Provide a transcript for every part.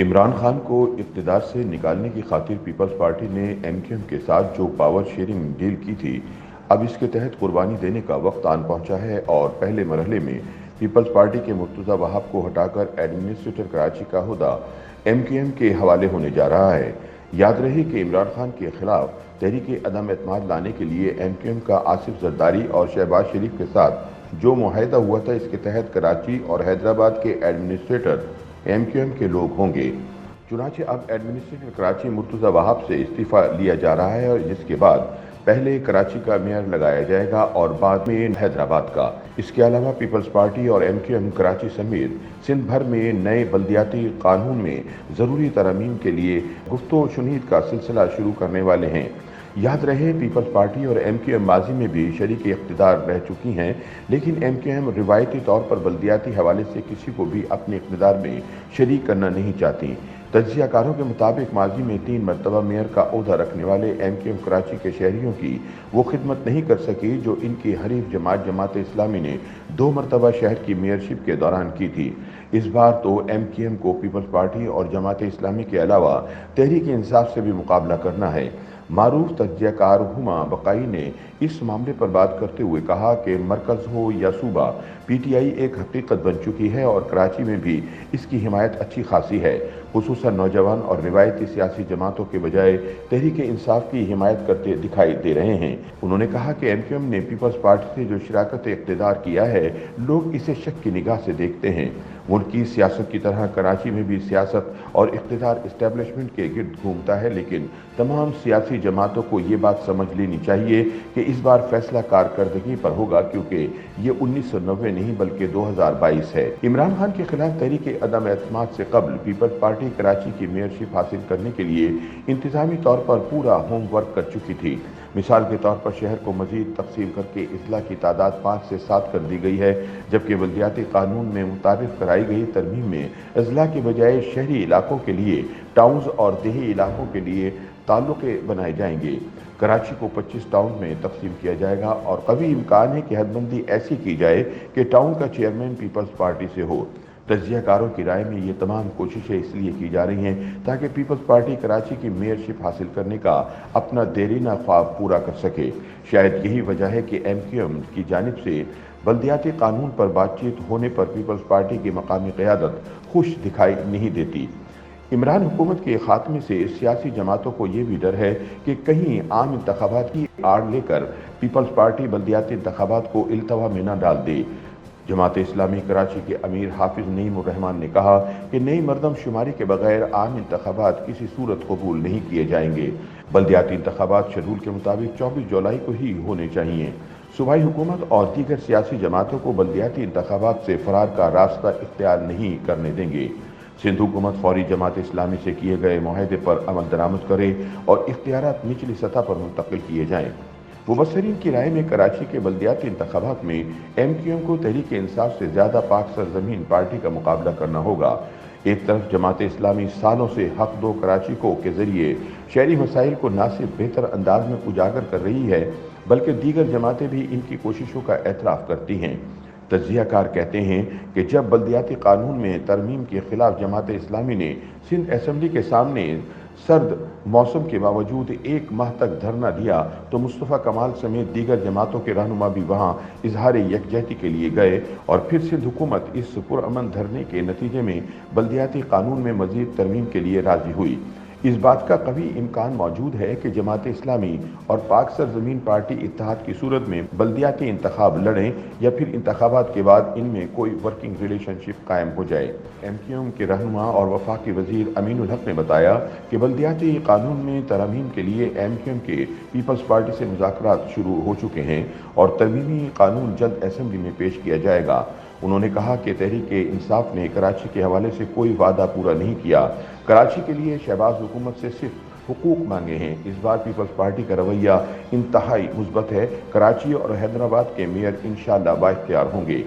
عمران خان کو اقتدار سے نکالنے کی خاطر پیپلز پارٹی نے ایم کیو ایم کے ساتھ جو پاور شیئرنگ ڈیل کی تھی، اب اس کے تحت قربانی دینے کا وقت آن پہنچا ہے اور پہلے مرحلے میں پیپلز پارٹی کے مرتضی وہاب کو ہٹا کر ایڈمنسٹریٹر کراچی کا عہدہ ایم کیو ایم کے حوالے ہونے جا رہا ہے۔ یاد رہے کہ عمران خان کے خلاف تحریک عدم اعتماد لانے کے لیے ایم کیو ایم کا آصف زرداری اور شہباز شریف کے ساتھ جو معاہدہ ہوا تھا، اس کے تحت کراچی اور حیدرآباد کے ایڈمنسٹریٹر ایم کیو ایم کے لوگ ہوں گے۔ چنانچہ اب ایڈمنسٹریٹر کراچی مرتضی وہاب سے استعفیٰ لیا جا رہا ہے، اور جس کے بعد پہلے کراچی کا میئر لگایا جائے گا اور بعد میں حیدرآباد کا۔ اس کے علاوہ پیپلز پارٹی اور ایم کیو ایم کراچی سمیت سندھ بھر میں نئے بلدیاتی قانون میں ضروری ترامیم کے لیے گفت و شنید کا سلسلہ شروع کرنے والے ہیں۔ یاد رہے پیپلز پارٹی اور ایم کیو ایم ماضی میں بھی شریک اقتدار رہ چکی ہیں، لیکن ایم کیو ایم روایتی طور پر بلدیاتی حوالے سے کسی کو بھی اپنے اقتدار میں شریک کرنا نہیں چاہتی۔ تجزیہ کاروں کے مطابق ماضی میں 3 مرتبہ میئر کا عہدہ رکھنے والے ایم کیو ایم کراچی کے شہریوں کی وہ خدمت نہیں کر سکی جو ان کی حریف جماعت اسلامی نے 2 مرتبہ شہر کی میئرشپ کے دوران کی تھی۔ اس بار تو ایم کیو ایم کو پیپلز پارٹی اور جماعت اسلامی کے علاوہ تحریک انصاف سے بھی مقابلہ کرنا ہے۔ معروف تجزیہ کار ہما بقائی نے اس معاملے پر بات کرتے ہوئے کہا کہ مرکز ہو یا صوبہ، پی ٹی آئی ایک حقیقت بن چکی ہے اور کراچی میں بھی اس کی حمایت اچھی خاصی ہے، خصوصاً نوجوان اور روایتی سیاسی جماعتوں کے بجائے تحریک انصاف کی حمایت کرتے دکھائی دے رہے ہیں۔ انہوں نے کہا کہ ایم کیو ایم نے پیپلز پارٹی سے جو شراکت اقتدار کیا ہے، لوگ اسے شک کی نگاہ سے دیکھتے ہیں۔ ملکی سیاست کی طرح کراچی میں بھی سیاست اور اقتدار اسٹیبلشمنٹ کے گرد گھومتا ہے، لیکن تمام سیاسی جماعتوں کو یہ بات سمجھ لینی چاہیے کہ اس بار فیصلہ کارکردگی پر ہوگا، کیونکہ یہ 1990 نہیں بلکہ 2022 ہے۔ عمران خان کے خلاف تحریک عدم اعتماد سے قبل پیپلز پارٹی کراچی کی میئرشپ حاصل کرنے کے لیے انتظامی طور پر پورا ہوم ورک کر چکی تھی۔ مثال کے طور پر شہر کو مزید تقسیم کر کے اضلاع کی تعداد 5 سے 7 کر دی گئی ہے، جبکہ بلدیاتی قانون میں متعارف کرائی گئی ترمیم میں اضلاع کے بجائے شہری علاقوں کے لیے ٹاؤنز اور دیہی علاقوں کے لیے تعلقے بنائے جائیں گے۔ کراچی کو 25 ٹاؤن میں تقسیم کیا جائے گا اور قوی امکان ہے کہ حد بندی ایسی کی جائے کہ ٹاؤن کا چیئرمین پیپلز پارٹی سے ہو۔ تجزیہ کاروں کی رائے میں یہ تمام کوششیں اس لیے کی جا رہی ہیں تاکہ پیپلز پارٹی کراچی کی میئرشپ حاصل کرنے کا اپنا دیرینہ خواب پورا کر سکے۔ شاید یہی وجہ ہے کہ ایم کیو ایم کی جانب سے بلدیاتی قانون پر بات چیت ہونے پر پیپلز پارٹی کی مقامی قیادت خوش دکھائی نہیں دیتی۔ عمران حکومت کے خاتمے سے سیاسی جماعتوں کو یہ بھی ڈر ہے کہ کہیں عام انتخابات کی آڑ لے کر پیپلز پارٹی بلدیاتی انتخابات کو التوا میں نہ ڈال دے۔ جماعت اسلامی کراچی کے امیر حافظ نعیم الرحمن نے کہا کہ نئی مردم شماری کے بغیر عام انتخابات کسی صورت قبول نہیں کیے جائیں گے۔ بلدیاتی انتخابات شیڈول کے مطابق 24 جولائی کو ہی ہونے چاہیے۔ صوبائی حکومت اور دیگر سیاسی جماعتوں کو بلدیاتی انتخابات سے فرار کا راستہ اختیار نہیں کرنے دیں گے۔ سندھ حکومت فوری جماعت اسلامی سے کیے گئے معاہدے پر عمل درآمد کرے اور اختیارات نچلی سطح پر منتقل کیے جائیں۔ مبصرین کی رائے میں کراچی کے بلدیاتی انتخابات میں ایم کیو ایم کو تحریک انصاف سے زیادہ پاک سرزمین پارٹی کا مقابلہ کرنا ہوگا۔ ایک طرف جماعت اسلامی سالوں سے حق دو کراچی کو کے ذریعے شہری مسائل کو نہ صرف بہتر انداز میں اجاگر کر رہی ہے بلکہ دیگر جماعتیں بھی ان کی کوششوں کا اعتراف کرتی ہیں۔ تجزیہ کار کہتے ہیں کہ جب بلدیاتی قانون میں ترمیم کے خلاف جماعت اسلامی نے سندھ اسمبلی کے سامنے سرد موسم کے باوجود 1 ماہ تک دھرنا دیا تو مصطفیٰ کمال سمیت دیگر جماعتوں کے رہنما بھی وہاں اظہار یکجہتی کے لیے گئے اور پھر سندھ حکومت اس پرامن دھرنے کے نتیجے میں بلدیاتی قانون میں مزید ترمیم کے لیے راضی ہوئی۔ اس بات کا قوی امکان موجود ہے کہ جماعت اسلامی اور پاک سرزمین پارٹی اتحاد کی صورت میں بلدیاتی انتخاب لڑیں یا پھر انتخابات کے بعد ان میں کوئی ورکنگ ریلیشن شپ قائم ہو جائے۔ ایم کیو ایم کے رہنما اور وفاقی وزیر امین الحق نے بتایا کہ بلدیاتی قانون میں ترامیم کے لیے ایم کیو ایم کے پیپلز پارٹی سے مذاکرات شروع ہو چکے ہیں اور ترمیمی قانون جلد اسمبلی میں پیش کیا جائے گا۔ انہوں نے کہا کہ تحریک انصاف نے کراچی کے حوالے سے کوئی وعدہ پورا نہیں کیا۔ کراچی کے لیے شہباز حکومت سے صرف حقوق مانگے ہیں۔ اس بار پیپلز پارٹی کا رویہ انتہائی مثبت ہے۔ کراچی اور حیدرآباد کے میئر انشاءاللہ بااختیار ہوں گے۔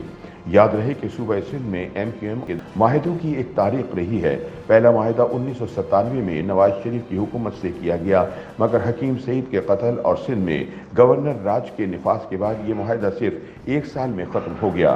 یاد رہے کہ صوبہ سندھ میں ایم کیو ایم کے معاہدوں کی ایک تاریخ رہی ہے۔ پہلا معاہدہ 1997 میں نواز شریف کی حکومت سے کیا گیا، مگر حکیم سعید کے قتل اور سندھ میں گورنر راج کے نفاذ کے بعد یہ معاہدہ صرف 1 سال میں ختم ہو گیا۔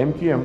MQM